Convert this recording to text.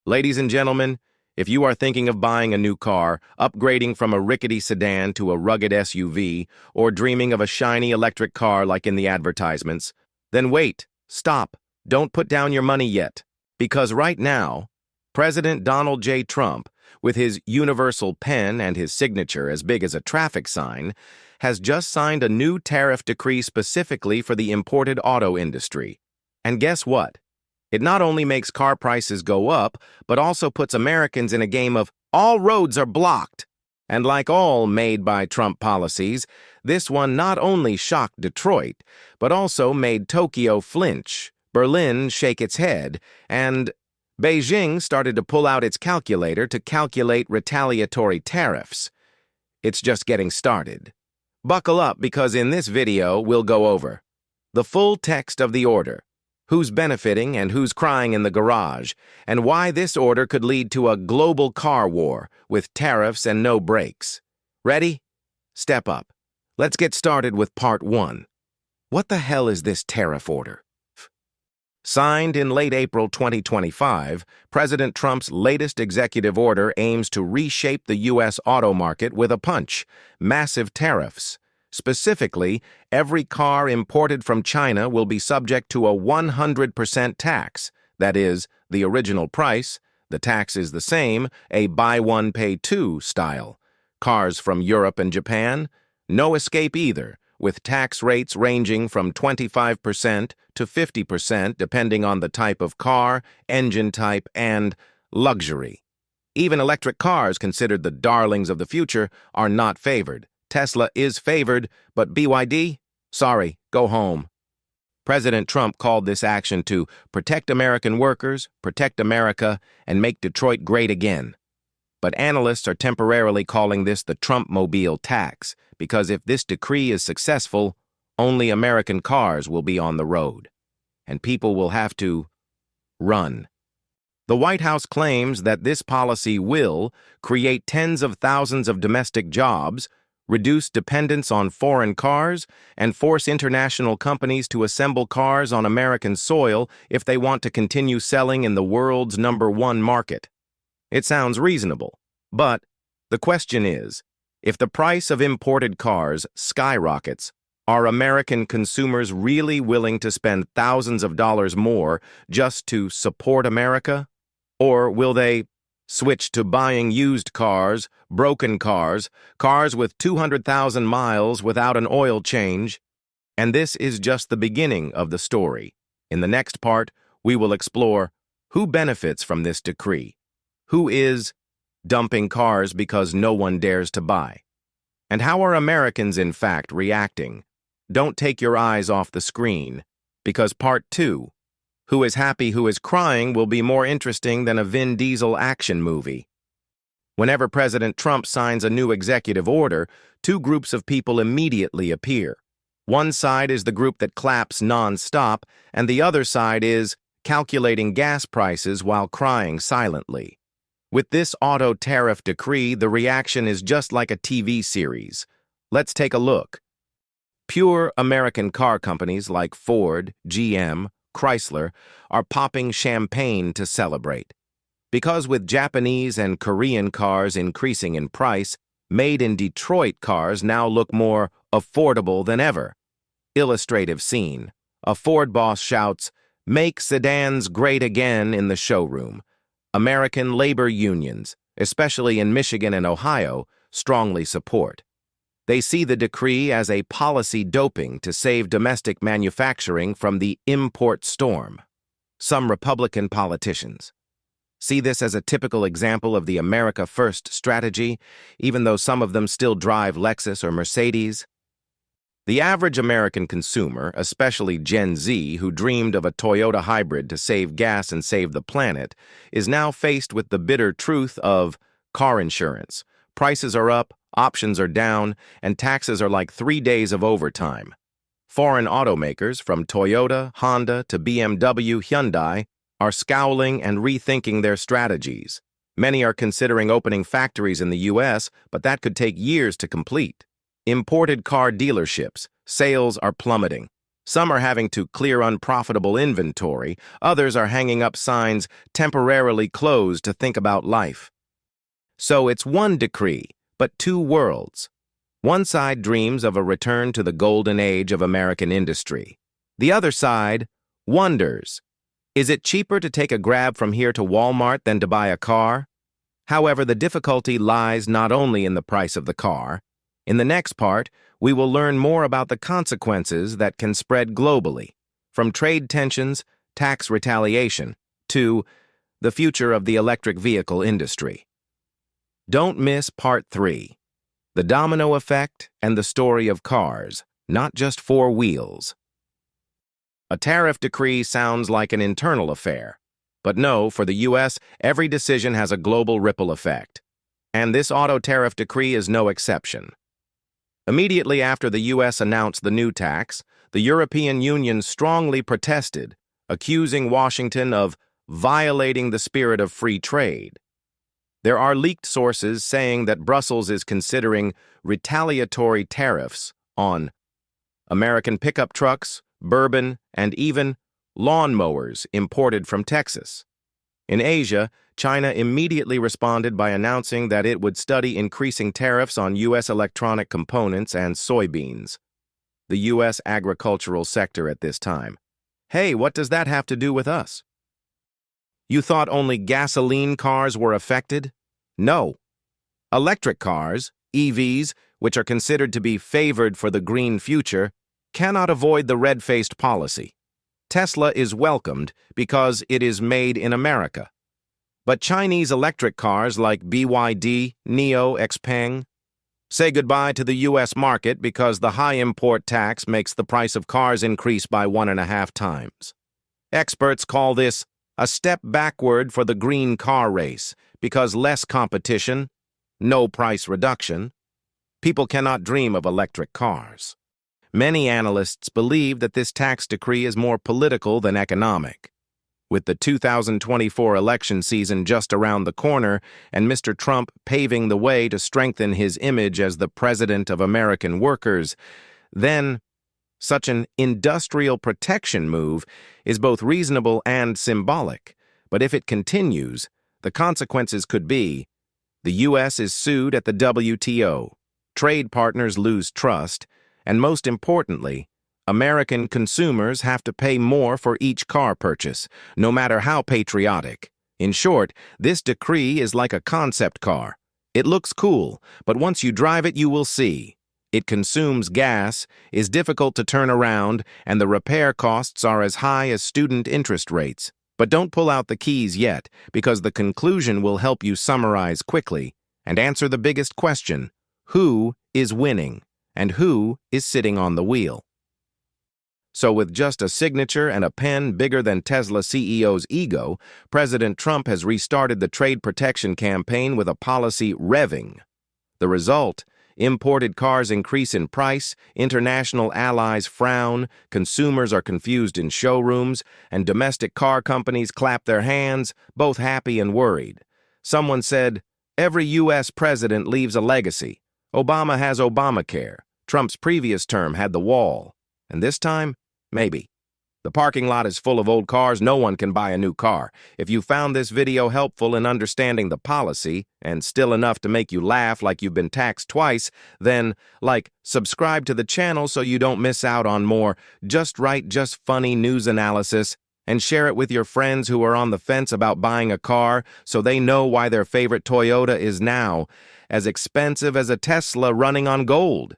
Ladies and gentlemen, if you are thinking of buying a new car, upgrading from a rickety sedan to a rugged SUV, or dreaming of a shiny electric car like in the advertisements, then wait, stop, don't put down your money yet. Because right now, President Donald J. Trump, with his universal pen and his signature as big as a traffic sign, has just signed a new tariff decree specifically for the imported auto industry. And guess what? It not only makes car prices go up, but also puts Americans in a game of all roads are blocked. And like all made by Trump policies, this one not only shocked Detroit, but also made Tokyo flinch, Berlin shake its head, and Beijing started to pull out its calculator to calculate retaliatory tariffs. It's just getting started. Buckle up because in this video we'll go over the full text of the order, who's benefiting and who's crying in the garage, and why this order could lead to a global car war with tariffs and no brakes. Ready? Step up. Let's get started with part 1. What the hell is this tariff order? Signed in late April 2025, President Trump's latest executive order aims to reshape the U.S. auto market with a punch: massive tariffs. Specifically, every car imported from China will be subject to a 100% tax. That is, the original price, the tax is the same, a buy one, pay two style. Cars from Europe and Japan, no escape either, with tax rates ranging from 25% to 50% depending on the type of car, engine type, and luxury. Even electric cars, considered the darlings of the future, are not favored. Tesla is favored, but BYD? Sorry, go home. President Trump called this action to protect American workers, protect America, and make Detroit great again. But analysts are temporarily calling this the Trump-mobile tax, because if this decree is successful, only American cars will be on the road, and people will have to run. The White House claims that this policy will create tens of thousands of domestic jobs, reduce dependence on foreign cars, and force international companies to assemble cars on American soil if they want to continue selling in the world's #1 market. It sounds reasonable, but the question is, if the price of imported cars skyrockets, are American consumers really willing to spend thousands of dollars more just to support America? Or will they switch to buying used cars, broken cars, cars with 200,000 miles without an oil change? And this is just the beginning of the story. In the next part, we will explore who benefits from this decree, who is dumping cars because no one dares to buy, and how are Americans in fact reacting. Don't take your eyes off the screen, because part 2, who is happy, who is crying, will be more interesting than a Vin Diesel action movie. Whenever President Trump signs a new executive order, two groups of people immediately appear. One side is the group that claps non-stop, and the other side is calculating gas prices while crying silently. With this auto tariff decree, the reaction is just like a TV series. Let's take a look. Pure American car companies like Ford, GM, Chrysler are popping champagne to celebrate. Because with Japanese and Korean cars increasing in price, made in Detroit cars now look more affordable than ever. Illustrative scene. A Ford boss shouts, "Make sedans great again," in the showroom. American labor unions, especially in Michigan and Ohio, strongly support. They see the decree as a policy doping to save domestic manufacturing from the import storm. Some Republican politicians see this as a typical example of the America First strategy, even though some of them still drive Lexus or Mercedes. The average American consumer, especially Gen Z, who dreamed of a Toyota hybrid to save gas and save the planet, is now faced with the bitter truth of car insurance. Prices are up, options are down, and taxes are like 3 days of overtime. Foreign automakers, from Toyota, Honda to BMW, Hyundai, are scowling and rethinking their strategies. Many are considering opening factories in the U.S., but that could take years to complete. Imported car dealerships, sales are plummeting. Some are having to clear unprofitable inventory, others are hanging up signs temporarily closed to think about life. So it's one decree, but two worlds. One side dreams of a return to the golden age of American industry. The other side wonders, is it cheaper to take a grab from here to Walmart than to buy a car? However, the difficulty lies not only in the price of the car. In the next part, we will learn more about the consequences that can spread globally, from trade tensions, tax retaliation, to the future of the electric vehicle industry. Don't miss Part 3, the domino effect and the story of cars, not just four wheels. A tariff decree sounds like an internal affair. But no, for the U.S., every decision has a global ripple effect. And this auto tariff decree is no exception. Immediately after the U.S. announced the new tax, the European Union strongly protested, accusing Washington of violating the spirit of free trade. There are leaked sources saying that Brussels is considering retaliatory tariffs on American pickup trucks, bourbon, and even lawnmowers imported from Texas. In Asia, China immediately responded by announcing that it would study increasing tariffs on U.S. electronic components and soybeans, the U.S. agricultural sector at this time. Hey, what does that have to do with us? You thought only gasoline cars were affected? No. Electric cars, EVs, which are considered to be favored for the green future, cannot avoid the red-faced policy. Tesla is welcomed because it is made in America. But Chinese electric cars like BYD, NIO, XPeng say goodbye to the U.S. market because the high import tax makes the price of cars increase by 1.5 times. Experts call this a step backward for the green car race because less competition, no price reduction. People cannot dream of electric cars. Many analysts believe that this tax decree is more political than economic. With the 2024 election season just around the corner and Mr. Trump paving the way to strengthen his image as the president of American workers, then such an industrial protection move is both reasonable and symbolic. But if it continues, the consequences could be the U.S. is sued at the WTO, trade partners lose trust, and most importantly, American consumers have to pay more for each car purchase, no matter how patriotic. In short, this decree is like a concept car. It looks cool, but once you drive it, you will see. It consumes gas, is difficult to turn around, and the repair costs are as high as student interest rates. But don't pull out the keys yet, because the conclusion will help you summarize quickly and answer the biggest question: who is winning? And who is sitting on the wheel? So with just a signature and a pen bigger than Tesla CEO's ego, President Trump has restarted the trade protection campaign with a policy revving. The result? Imported cars increase in price, international allies frown, consumers are confused in showrooms, and domestic car companies clap their hands, both happy and worried. Someone said, every U.S. president leaves a legacy. Obama has Obamacare. Trump's previous term had the wall. And this time, maybe. The parking lot is full of old cars. No one can buy a new car. If you found this video helpful in understanding the policy, and still enough to make you laugh like you've been taxed twice, then, subscribe to the channel so you don't miss out on more just right, just funny news analysis, and share it with your friends who are on the fence about buying a car so they know why their favorite Toyota is now as expensive as a Tesla running on gold.